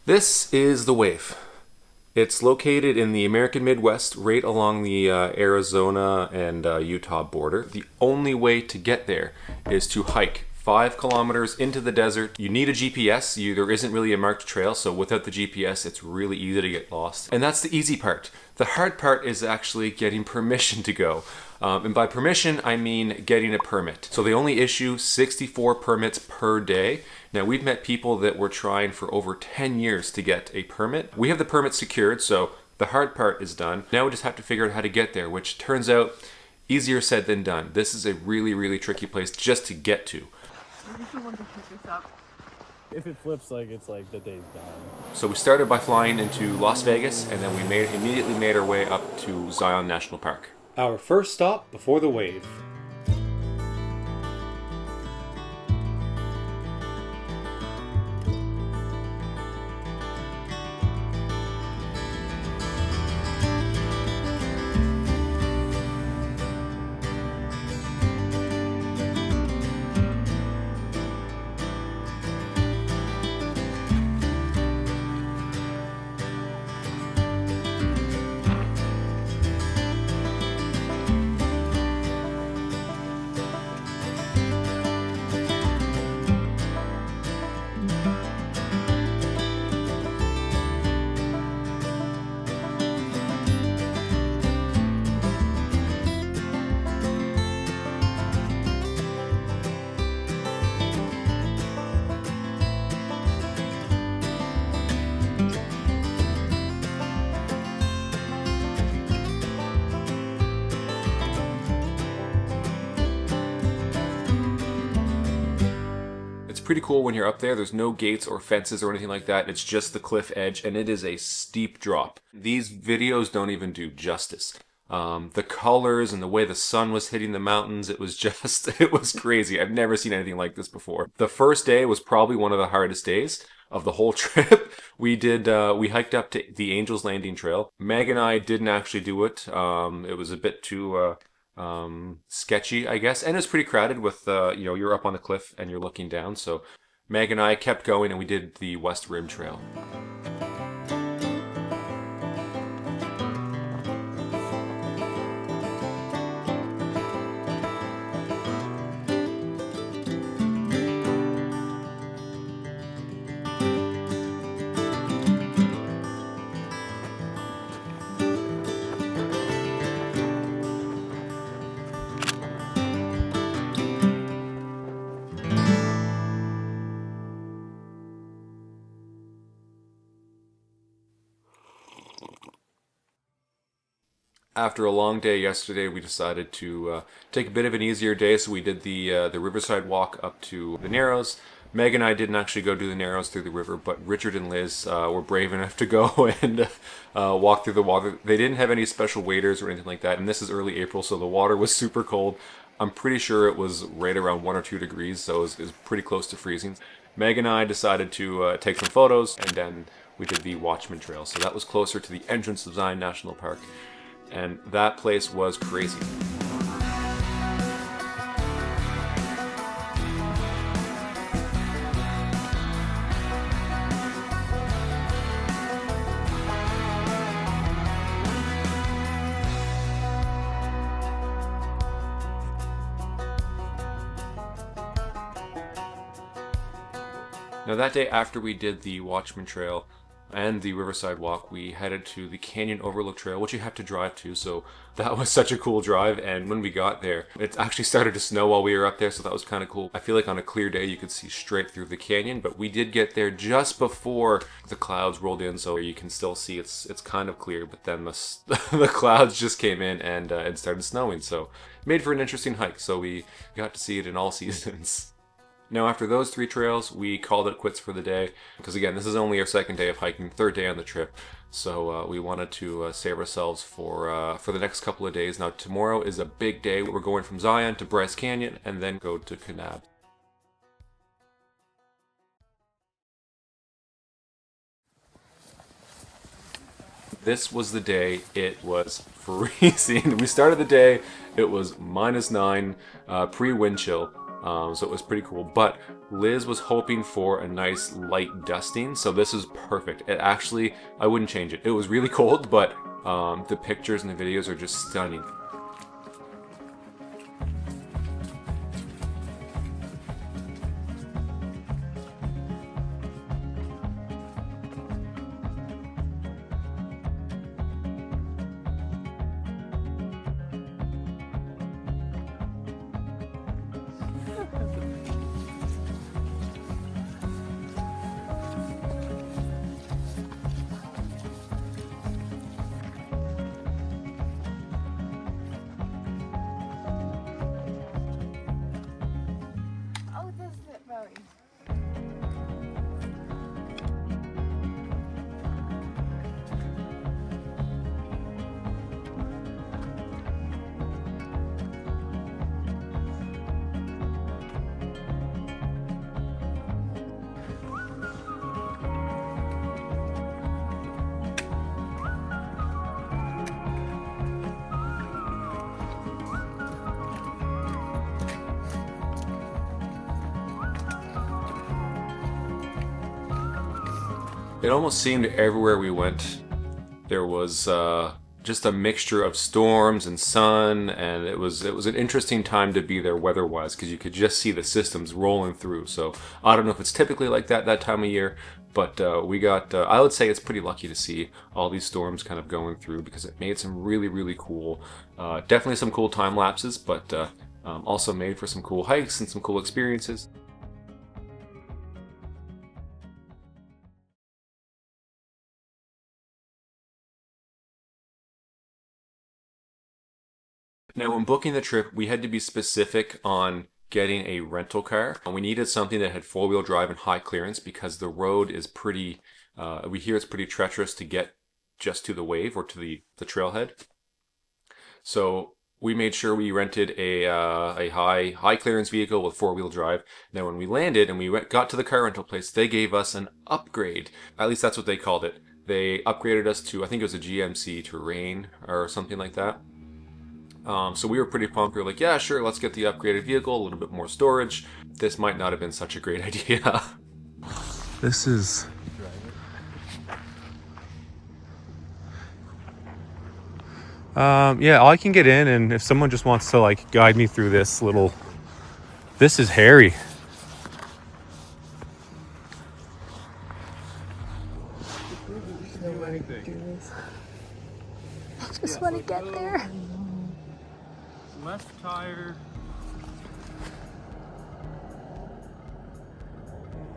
This is the Wave. It's located in the American Midwest, right along the Arizona and Utah border. The only way to get there is to hike 5 kilometers into the desert. You need a GPS. There isn't really a marked trail, so without the GPS, it's really easy to get lost. And that's the easy part. The hard part is actually getting permission to go. And by permission, I mean getting a permit. So they only issue 64 permits per day. Now, we've met people that were trying for over 10 years to get a permit. We have the permit secured, so the hard part is done. Now we just have to figure out how to get there, which turns out easier said than done. This is a really, really tricky place just to get to. If it flips, it's like the day's done. So we started by flying into Las Vegas, and then we immediately made our way up to Zion National Park. Our first stop before the Wave. Pretty cool when you're up there. There's no gates or fences or anything like that. It's just the cliff edge, and it is a steep drop. These videos don't even do justice. The colors and the way the sun was hitting the mountains, it was crazy. I've never seen anything like this before. The first day was probably one of the hardest days of the whole trip. We hiked up to the Angel's Landing Trail. Meg and I didn't actually do it. It was a bit too sketchy, I guess, and it's pretty crowded with you're up on the cliff and you're looking down. So Meg and I kept going, and we did the West Rim Trail. After a long day yesterday, we decided to take a bit of an easier day, so we did the Riverside walk up to the Narrows. Meg and I didn't actually go do the Narrows through the river, but Richard and Liz were brave enough to go and walk through the water. They didn't have any special waders or anything like that, and this is early April, so the water was super cold. I'm pretty sure it was right around 1 or 2 degrees, so it was pretty close to freezing. Meg and I decided to take some photos, and then we did the Watchman Trail. So that was closer to the entrance of Zion National Park. And that place was crazy. Now that day after we did the Watchman Trail and the Riverside Walk, we headed to the Canyon Overlook Trail, which you have to drive to, so that was such a cool drive. And when we got there, it actually started to snow while we were up there, so that was kind of cool. I feel like on a clear day you could see straight through the canyon, but we did get there just before the clouds rolled in, so you can still see it's kind of clear, but then the clouds just came in and it started snowing, so it made for an interesting hike, so we got to see it in all seasons. Now, after those 3 trails, we called it quits for the day, because again, this is only our second day of hiking, third day on the trip, so we wanted to save ourselves for the next couple of days. Now, tomorrow is a big day. We're going from Zion to Bryce Canyon, and then go to Kanab. This was the day. It was freezing. We started the day, it was -9, pre-wind chill. So it was pretty cool. But Liz was hoping for a nice light dusting, so this is perfect. It actually, I wouldn't change it. It was really cold, but the pictures and the videos are just stunning. Oh, this is it, Bowie. It almost seemed everywhere we went there was just a mixture of storms and sun, and it was an interesting time to be there weather-wise because you could just see the systems rolling through. So I don't know if it's typically like that time of year, but we got I would say it's pretty lucky to see all these storms kind of going through because it made some really cool, definitely some cool time lapses, but also made for some cool hikes and some cool experiences. Now, when booking the trip, we had to be specific on getting a rental car. We needed something that had four-wheel drive and high clearance because the road is pretty, we hear it's pretty treacherous to get just to the wave or to the trailhead. So we made sure we rented a high clearance vehicle with four-wheel drive. Now, when we landed and we got to the car rental place, they gave us an upgrade. At least that's what they called it. They upgraded us to, I think it was a GMC Terrain or something like that. So we were pretty pumped. We were like, yeah, sure, let's get the upgraded vehicle, a little bit more storage. This might not have been such a great idea. This is... yeah, I can get in, and if someone just wants to like guide me through this little... This is hairy. I just want to get there. Left tire.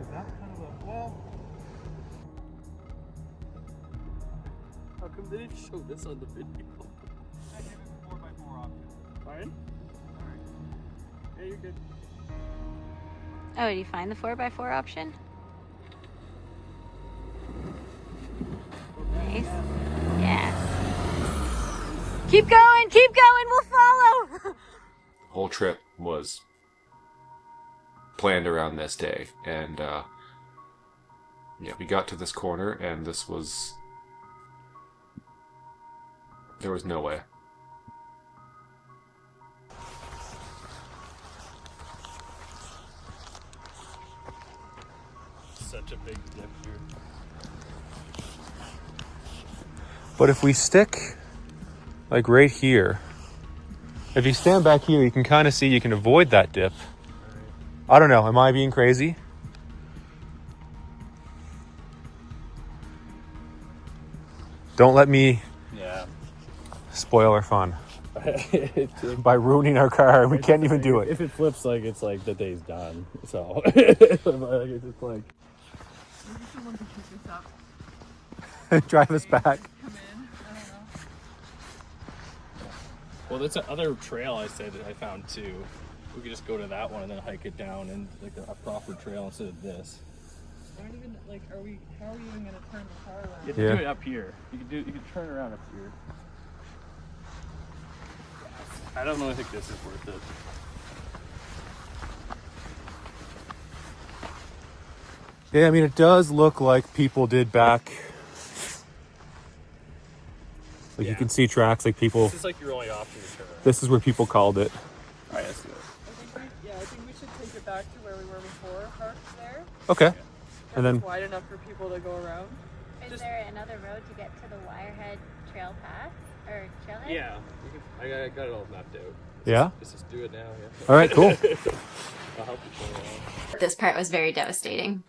Is that kind of a well? How come they didn't show this on the video? I give it 4x4 option. Fine? Alright. Yeah, you're good. Oh, did you find the 4x4 option? Nice. Yes. Keep going, we'll follow! The whole trip was planned around this day, and yeah, we got to this corner, and this was... There was no way. Such a big dip here. But if we stick, like right here, if you stand back here, you can kind of see you can avoid that dip. I don't know, am I being crazy? Don't let me spoil our fun by ruining our car. We can't even do it. If it flips, like it's like the day's done. So it's just like Someone can pick this up. Drive us back. Come in. I don't know. well, that's another trail I said that I found too. We could just go to that one and then hike it down and like a proper trail instead of this. I don't even like. How are we even gonna turn the car around? You have to do it up here. You could turn around up here. I don't really think this is worth it. Yeah, I mean, it does look like people did back. Like you can see tracks like people. This is like your only option to turn around. This is where people called it. Alright, let's do it. I think we should it back to where we were before, parked there. Okay. And then it's wide enough for people to go around. Is there another road to get to the Wirehead Trail Path? Or Trailhead? Yeah. I got it all mapped out. Yeah? Let's just do it now, yeah. All right, cool. I'll help you show it out. This part was very devastating.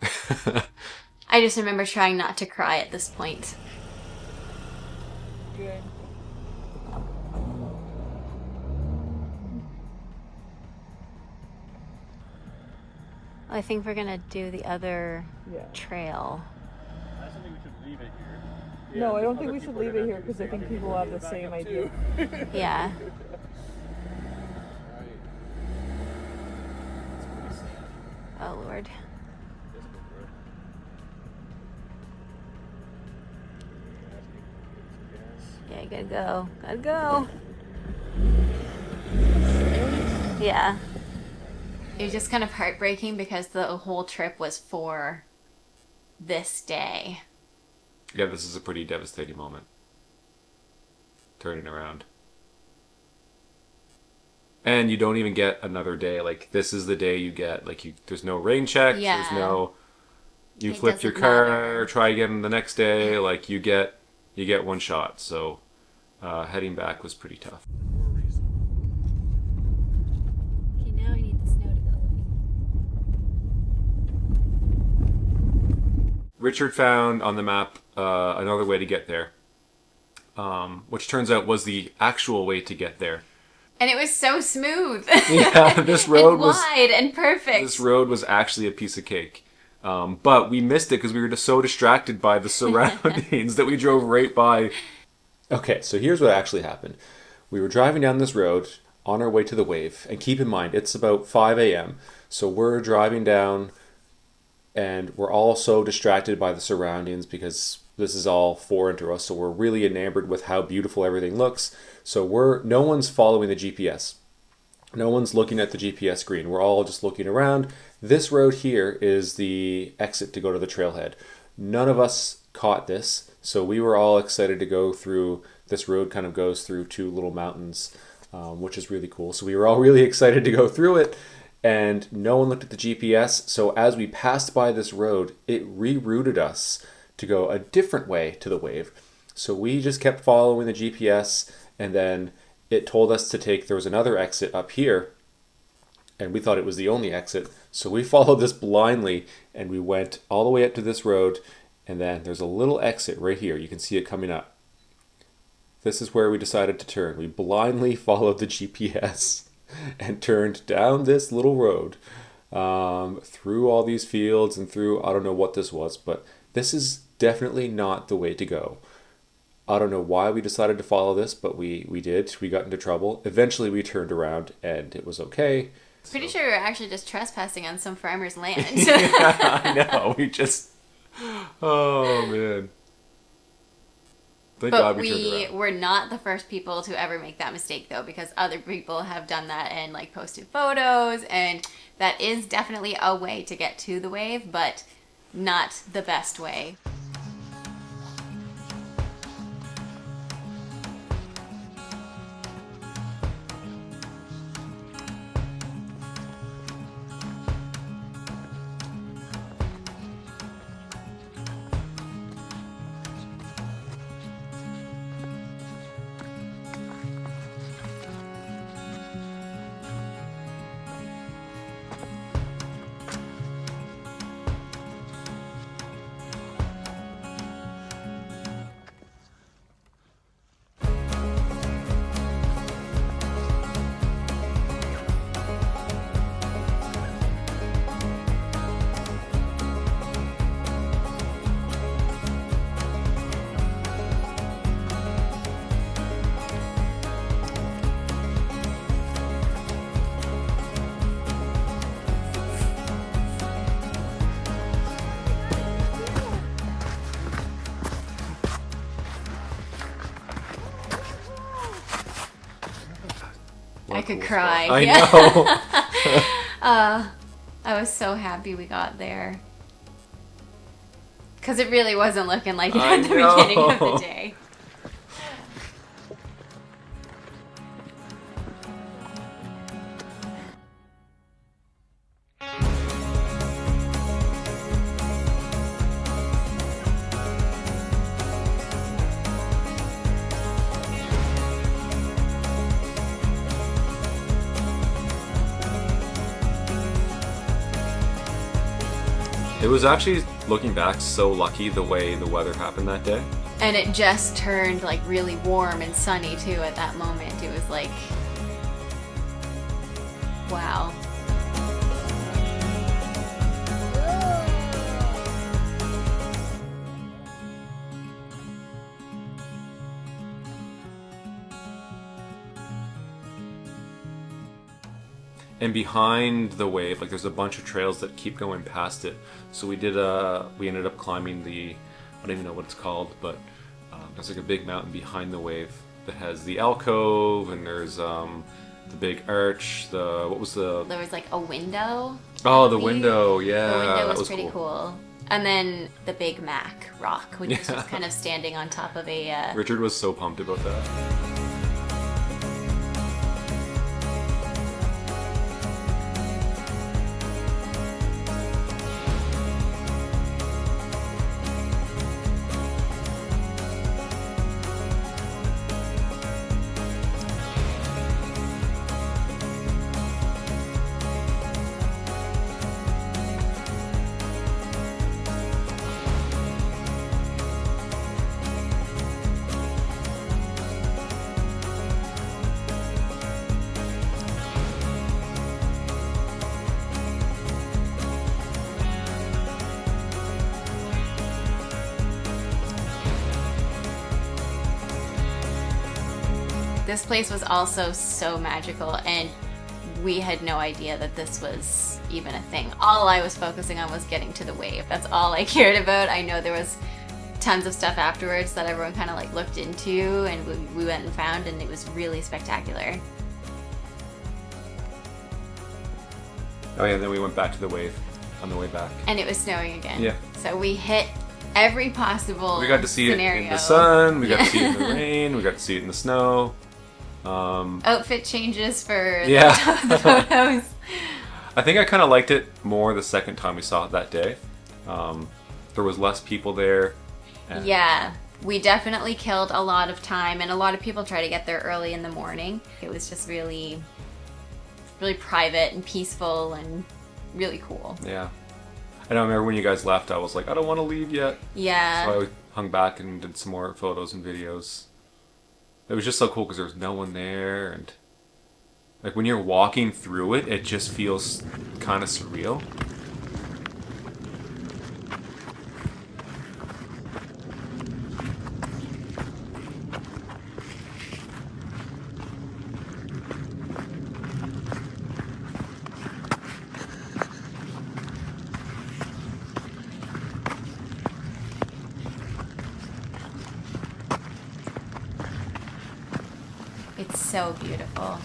I just remember trying not to cry at this point. Good. I think we're gonna do the other trail. I just think we should leave it here. No, I don't think we should leave it here because I think people have the same idea. Yeah. Oh Lord. Yeah, gotta go. Gotta go. Yeah. It was just kind of heartbreaking because the whole trip was for this day. Yeah, this is a pretty devastating moment. Turning around. And you don't even get another day. Like, this is the day you get. Like, there's no rain check. Yeah. There's no... You It flip your doesn't car, matter. try again the next day. Like, you get one shot. So, heading back was pretty tough. Okay, now I need the snow to go away. Richard found on the map another way to get there. Which turns out was the actual way to get there. And it was so smooth. Yeah, this road and was... wide and perfect. This road was actually a piece of cake. But we missed it because we were just so distracted by the surroundings that we drove right by. Okay, so here's what actually happened. We were driving down this road on our way to the wave. And keep in mind, it's about 5 a.m. So we're driving down and we're all so distracted by the surroundings because this is all foreign to us. So we're really enamored with how beautiful everything looks. So no one's following the GPS. No one's looking at the GPS screen. We're all just looking around. This road here is the exit to go to the trailhead. None of us caught this, so we were all excited to go through. This road kind of goes through two little mountains, which is really cool. So we were all really excited to go through it, and no one looked at the GPS. So as we passed by this road, it rerouted us to go a different way to the wave. So we just kept following the GPS, and then it told us to there was another exit up here, and we thought it was the only exit. So we followed this blindly, and we went all the way up to this road, and then there's a little exit right here. You can see it coming up. This is where we decided to turn. We blindly followed the GPS and turned down this little road, through all these fields and through, I don't know what this was, but this is definitely not the way to go. I don't know why we decided to follow this, but we did. We got into trouble. Eventually we turned around and it was okay. Pretty sure we were actually just trespassing on some farmer's land. Yeah, I know. We just... Oh, man. Thank God But we turned we around. were not the first people to ever make that mistake, though, because other people have done that and like posted photos, and that is definitely a way to get to the wave, but not the best way. I could cry. I Yeah. know. I was so happy we got there. Because it really wasn't looking like it I at the beginning of know. the day. was actually, looking back, so lucky the way the weather happened that day. And it just turned like really warm and sunny too at that moment. It was like, wow. And behind the wave, like there's a bunch of trails that keep going past it. So we ended up climbing I don't even know what it's called, but there's like a big mountain behind the wave that has the Alcove, and there's the big arch. There was like a window. Oh, the window, yeah. The window that was pretty cool. And then the Big Mac rock, which is just kind of standing on top of a... Richard was so pumped about that. This place was also so magical, and we had no idea that this was even a thing. All I was focusing on was getting to the wave. That's all I cared about. I know there was tons of stuff afterwards that everyone kind of like looked into, and we went and found, and it was really spectacular. Oh yeah, and then we went back to the wave on the way back. And it was snowing again. Yeah. So we hit every possible We got to see scenario. it in the sun, we got to see it in the rain, we got to see it in the snow. Outfit changes for Yeah. the photos. I think I kind of liked it more the second time we saw it that day. There was less people there. And Yeah, we definitely killed a lot of time, and a lot of people try to get there early in the morning. It was just really, really private and peaceful and really cool. Yeah. I remember when you guys left, I was like, I don't want to leave yet. Yeah. So I hung back and did some more photos and videos. It was just so cool because there was no one there, and like when you're walking through it, it just feels kind of surreal. It's so beautiful.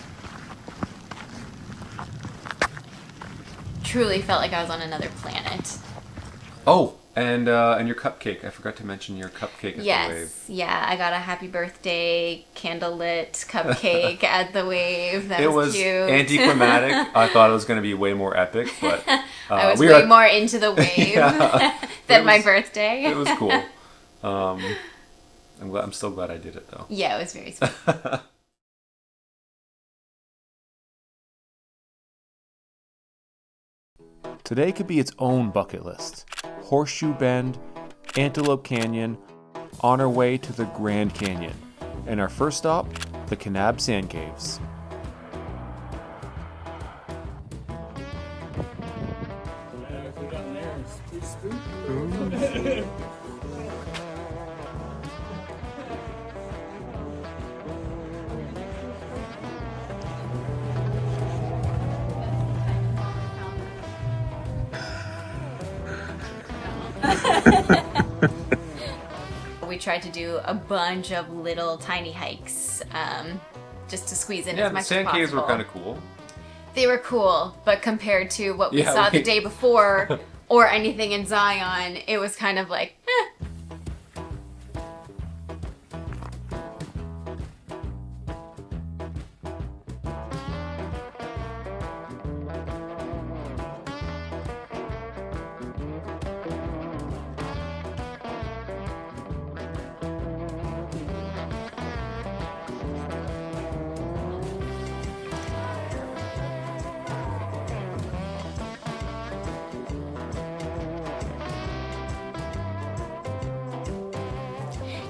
Truly felt like I was on another planet. Oh, and your cupcake. I forgot to mention your cupcake at the wave. Yeah, I got a happy birthday candlelit cupcake at the wave. That It was was cute. anticlimactic. I thought it was going to be way more epic, but I was way more into the wave Yeah, than it my was- birthday. It was cool. I'm still glad I did it though. Yeah, it was very sweet. Today could be its own bucket list. Horseshoe Bend, Antelope Canyon, on our way to the Grand Canyon. And our first stop, the Kanab Sand Caves. If we got in there, it's pretty spooky. We tried to do a bunch of little tiny hikes just to squeeze in as The much sand as possible. caves were kind of cool. They were cool, but compared to what we Yeah, saw the we- day before or anything in Zion, it was kind of like, eh.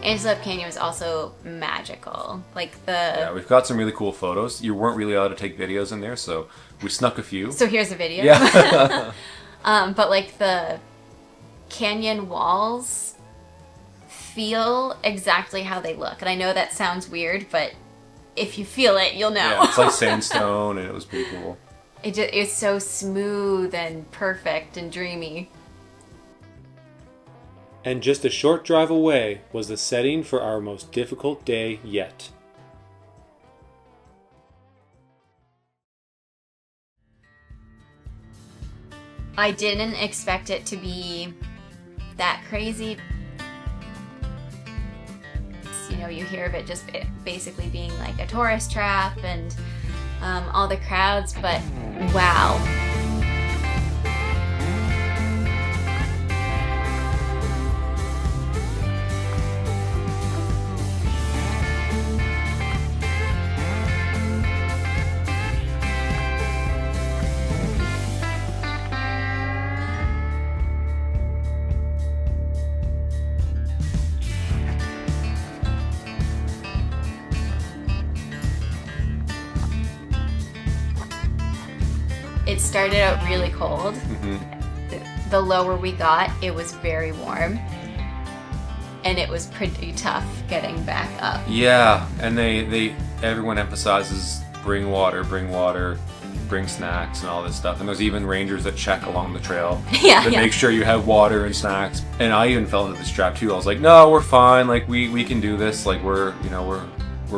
Antelope Canyon was also magical. Like Yeah, we've got some really cool photos. You weren't really allowed to take videos in there, so we snuck a few. So here's a video. Yeah. But like the canyon walls feel exactly how they look. And I know that sounds weird, but if you feel it, you'll know. Yeah, it's like sandstone, and it was pretty cool. It's so smooth and perfect and dreamy. And just a short drive away was the setting for our most difficult day yet. I didn't expect it to be that crazy. You know, you hear of it just basically being like a tourist trap and all the crowds, but wow. It started out really cold. Mm-hmm. The lower we got, it was very warm. And it was pretty tough getting back up. Yeah, and everyone emphasizes bring water, bring snacks and all this stuff. And there's even rangers that check along the trail to make sure you have water and snacks. And I even fell into this trap too. I was like, no, we're fine. Like we can do this. Like we're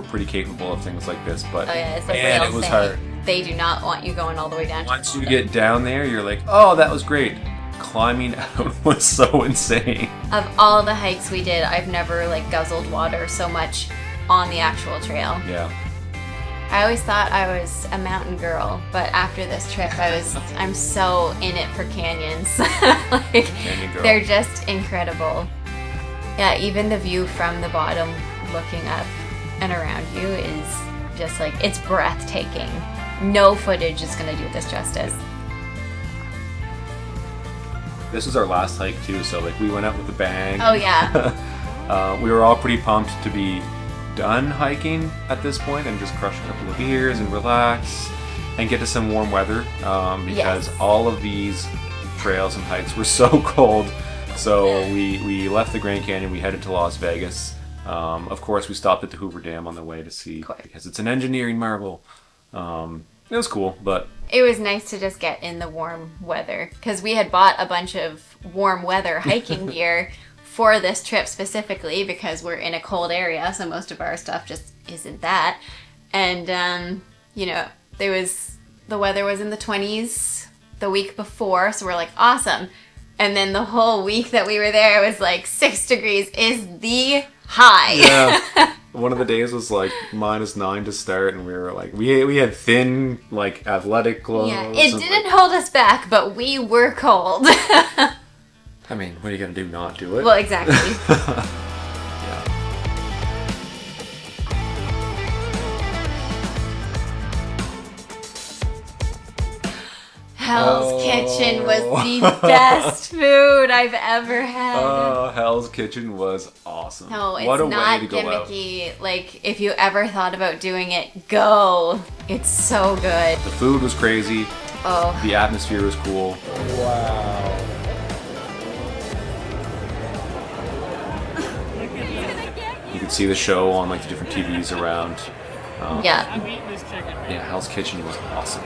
pretty capable of things like this. But it's like man, it was hard. They do not want you going all the way down. Once you get down there, you're like, oh, that was great. Climbing out was so insane. Of all the hikes we did, I've never like guzzled water so much on the actual trail. Yeah. I always thought I was a mountain girl, but after this trip, I'm so in it for canyons. Like, Canyon girl. They're just incredible. Yeah, even the view from the bottom looking up and around you is just like, it's breathtaking. No footage is gonna do this justice. This was our last hike too, so like we went out with a bang. Oh yeah. We were all pretty pumped to be done hiking at this point and just crush a couple of beers and relax and get to some warm weather because all of these trails and hikes were so cold. So we left the Grand Canyon, we headed to Las Vegas. Of course, we stopped at the Hoover Dam on the way to see because it's an engineering marvel. It was cool, but it was nice to just get in the warm weather because we had bought a bunch of warm weather hiking gear for this trip specifically because we're in a cold area, so most of our stuff just isn't that. And you know, the weather was in the 20s the week before, so we're like, awesome. And then the whole week that we were there, it was like 6 degrees is the high. Yeah. One of the days was like -9 to start, and we were like, we had thin, like, athletic clothes. Yeah, it didn't hold us back, but we were cold. I mean, what are you gonna do? Not do it? Well, exactly. Yeah. Hell's Kitchen was the best food I've ever had. Oh, Hell's Kitchen was awesome. No, it's what a not way to go gimmicky. Out. Like, if you ever thought about doing it, go. It's so good. The food was crazy. Oh. The atmosphere was cool. Wow. You could see the show on like the different TVs around. Yeah. I'm eating this chicken. Yeah, Hell's Kitchen was awesome.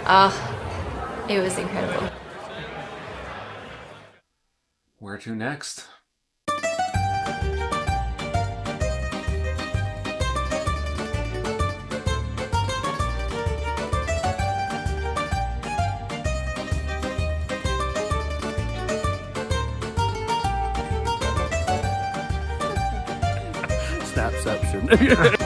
It was incredible. Where to next? Snapception.